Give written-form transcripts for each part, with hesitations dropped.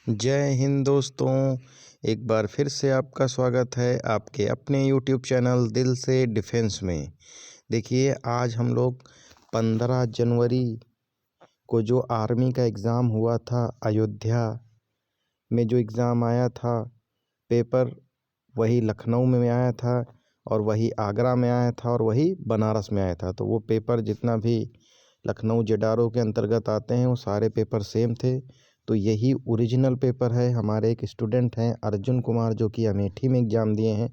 जय हिंद दोस्तों। एक बार फिर से आपका स्वागत है आपके अपने यूट्यूब चैनल दिल से डिफेंस में। देखिए, आज हम लोग 15 जनवरी को जो आर्मी का एग्ज़ाम हुआ था, अयोध्या में जो एग्ज़ाम आया था, पेपर वही लखनऊ में आया था और वही आगरा में आया था और वही बनारस में आया था। तो वो पेपर जितना भी लखनऊ जेडारो के अंतर्गत आते हैं वो सारे पेपर सेम थे। तो यही ओरिजिनल पेपर है। हमारे एक स्टूडेंट हैं अर्जुन कुमार, जो कि अमेठी में एग्ज़ाम दिए हैं।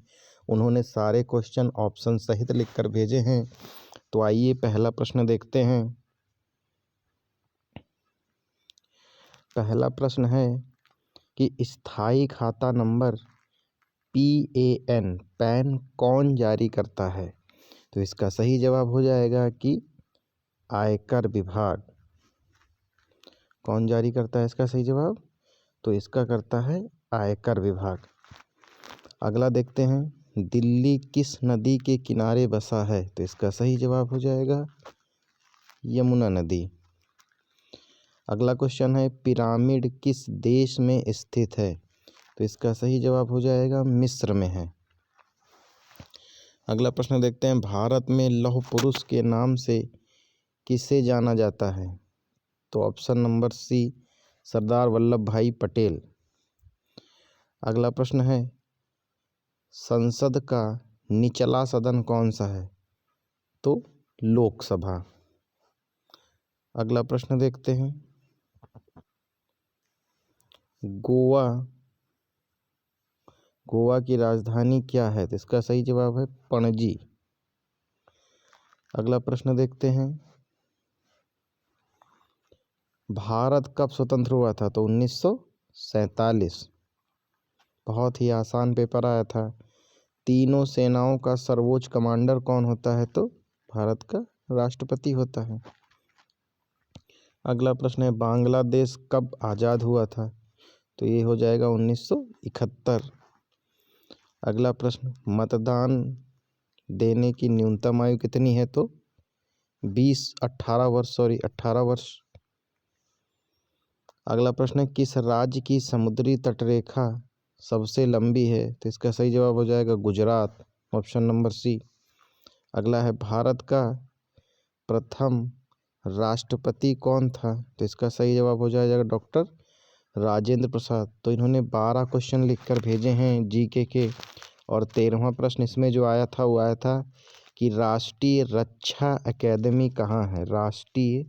उन्होंने सारे क्वेश्चन ऑप्शन सहित लिख कर भेजे हैं। तो आइए पहला प्रश्न देखते हैं। पहला प्रश्न है कि स्थायी खाता नंबर पैन कौन जारी करता है। तो इसका सही जवाब हो जाएगा कि आयकर विभाग। कौन जारी करता है इसका सही जवाब? तो इसका करता है आयकर विभाग। अगला देखते हैं, दिल्ली किस नदी के किनारे बसा है। तो इसका सही जवाब हो जाएगा यमुना नदी। अगला क्वेश्चन है, पिरामिड किस देश में स्थित है। तो इसका सही जवाब हो जाएगा मिस्र में है। अगला प्रश्न देखते हैं, भारत में लौह पुरुष के नाम से किसे जाना जाता है। तो option number C, Sardar Vallabh भाई पटेल। अगला प्रश्न है, संसद का निचला सदन कौन सा है। तो लोकसभा। अगला प्रश्न देखते हैं, गोवा की राजधानी क्या है। तो इसका सही जवाब है पणजी। अगला प्रश्न देखते हैं, भारत कब स्वतंत्र हुआ था। तो 1947। बहुत ही आसान पेपर आया था। तीनों सेनाओं का सर्वोच्च कमांडर कौन होता है। तो भारत का राष्ट्रपति होता है। अगला प्रश्न है, बांग्लादेश कब आज़ाद हुआ था। तो ये हो जाएगा 1971। अगला प्रश्न, मतदान देने की न्यूनतम आयु कितनी है। तो 18 वर्ष। अगला प्रश्न है, किस राज्य की समुद्री तटरेखा सबसे लंबी है। तो इसका सही जवाब हो जाएगा गुजरात, ऑप्शन नंबर सी। अगला है, भारत का प्रथम राष्ट्रपति कौन था। तो इसका सही जवाब हो जाएगा डॉक्टर राजेंद्र प्रसाद। तो इन्होंने 12 क्वेश्चन लिखकर भेजे हैं जीके के। और 13वां प्रश्न इसमें जो आया था वो आया था कि राष्ट्रीय रक्षा अकेदमी कहाँ है। राष्ट्रीय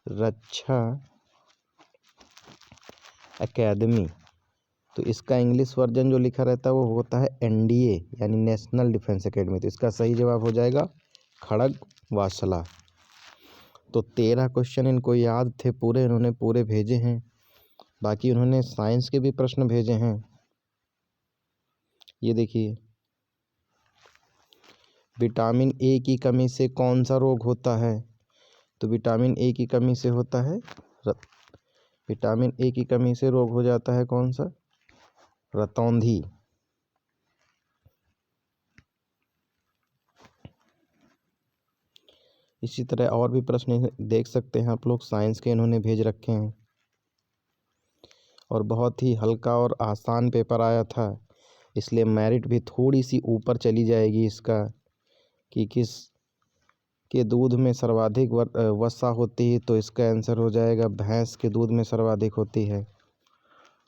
रक्षा अकेदमी, तो इसका इंग्लिश वर्जन जो लिखा रहता है वो होता है एनडीए, यानी नेशनल डिफेंस एकेडमी। तो इसका सही जवाब हो जाएगा खड़गवासला। तो 13 क्वेश्चन इनको याद थे पूरे, इन्होंने पूरे भेजे हैं। बाकी उन्होंने साइंस के भी प्रश्न भेजे हैं। ये देखिए, विटामिन ए की कमी से कौन सा रोग होता है। तो विटामिन ए की कमी से होता है विटामिन ए की कमी से रोग हो जाता है कौन सा, रतौंधी। इसी तरह और भी प्रश्न देख सकते हैं आप लोग, साइंस के इन्होंने भेज रखे हैं। और बहुत ही हल्का और आसान पेपर आया था, इसलिए मेरिट भी थोड़ी सी ऊपर चली जाएगी इसका, कि किस के दूध में सर्वाधिक वसा होती है। तो इसका आंसर हो जाएगा भैंस के दूध में सर्वाधिक होती है।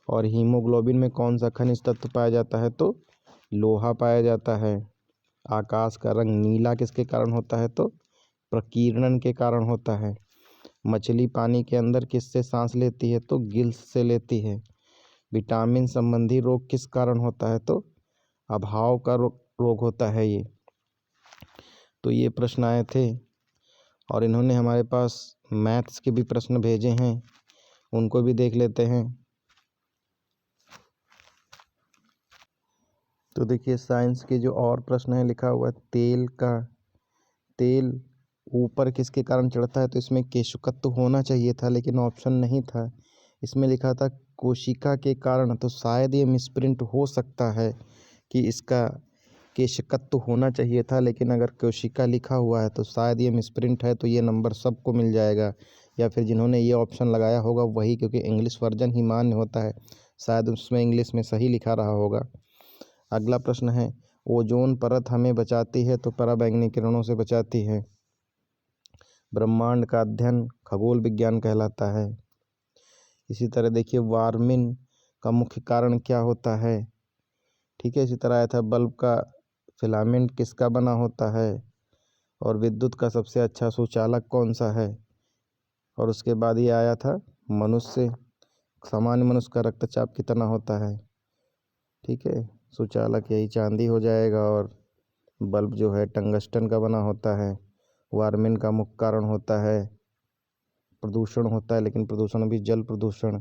और हीमोग्लोबिन में कौन सा खनिज तत्व पाया जाता है। तो लोहा पाया जाता है। आकाश का रंग नीला किसके कारण होता है। तो प्रकीर्णन के कारण होता है। मछली पानी के अंदर किससे सांस लेती है। तो गिल्स से लेती है। विटामिन संबंधी रोग किस कारण होता है। तो अभाव का रोग होता है ये। तो ये प्रश्न आए थे। और इन्होंने हमारे पास मैथ्स के भी प्रश्न भेजे हैं, उनको भी देख लेते हैं। तो देखिए, साइंस के जो और प्रश्न है लिखा हुआ है, तेल ऊपर किसके कारण चढ़ता है। तो इसमें केशकत्व होना चाहिए था, लेकिन ऑप्शन नहीं था। इसमें लिखा था कोशिका के कारण। तो शायद ये मिसप्रिंट हो सकता है कि इसका केशकत्व होना चाहिए था, लेकिन अगर कोशिका लिखा हुआ है तो शायद ये मिसप्रिंट है। तो ये नंबर सबको मिल जाएगा, या फिर जिन्होंने ये ऑप्शन लगाया होगा वही, क्योंकि इंग्लिश वर्जन ही मान्य होता है, शायद उसमें इंग्लिश में सही लिखा रहा होगा। अगला प्रश्न है, ओजोन परत हमें बचाती है तो पराबैंगनी किरणों से बचाती है। ब्रह्मांड का अध्ययन खगोल विज्ञान कहलाता है। इसी तरह देखिए, वार्मिन का मुख्य कारण क्या होता है। ठीक है, इसी तरह आया था, बल्ब का फिलामेंट किसका बना होता है, और विद्युत का सबसे अच्छा सुचालक कौन सा है। और उसके बाद ये आया था, मनुष्य सामान्य मनुष्य का रक्तचाप कितना होता है। ठीक है, सुचालक यही चांदी हो जाएगा, और बल्ब जो है टंगस्टन का बना होता है। वार्मिन का मुख्य कारण होता है प्रदूषण होता है, लेकिन प्रदूषण भी जल प्रदूषण,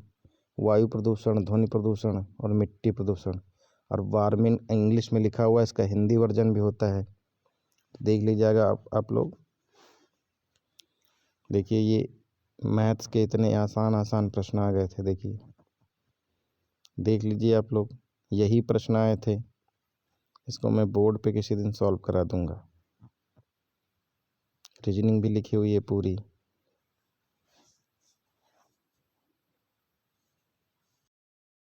वायु प्रदूषण, ध्वनि प्रदूषण और मिट्टी प्रदूषण। और वार्मिन इंग्लिश में लिखा हुआ है, इसका हिंदी वर्जन भी होता है, तो देख लीजिएगा आप लोग। देखिए, ये मैथ्स के इतने आसान आसान प्रश्न आ गए थे। देखिए, देख लीजिए आप लोग, यही प्रश्न आए थे। इसको मैं बोर्ड पे किसी दिन सॉल्व करा दूंगा। रीजनिंग भी लिखी हुई है पूरी।